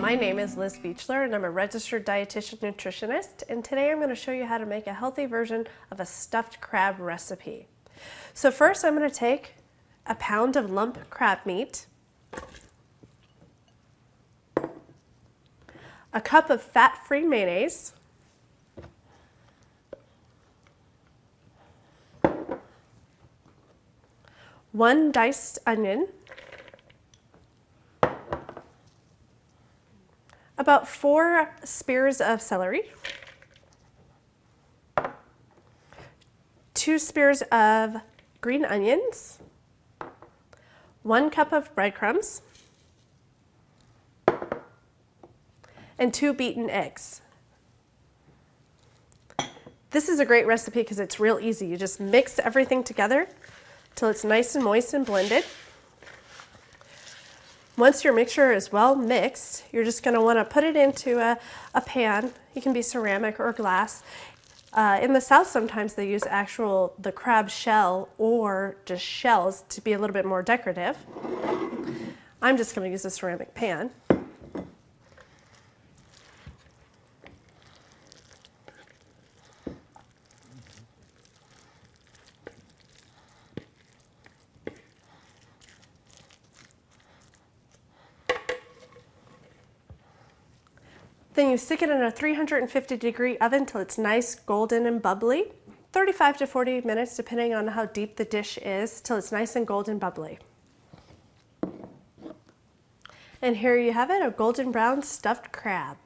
My name is Liz Beechler and I'm a registered dietitian nutritionist, and today I'm going to show you how to make a healthy version of a stuffed crab recipe. So first I'm going to take a pound of lump crab meat, a cup of fat-free mayonnaise, one diced onion, about 4 spears of celery, 2 spears of green onions, 1 cup of breadcrumbs, and 2 beaten eggs. This is a great recipe because it's real easy. You just mix everything together till it's nice and moist and blended. Once your mixture is well mixed, you're just going to want to put it into a pan. You can be ceramic or glass. In the South, sometimes they use the crab shell or just shells to be a little bit more decorative. I'm just going to use a ceramic pan. Then you stick it in a 350-degree oven till it's nice, golden, and bubbly. 35 to 40 minutes, depending on how deep the dish is, till it's nice and golden bubbly. And here you have it, a golden brown stuffed crab.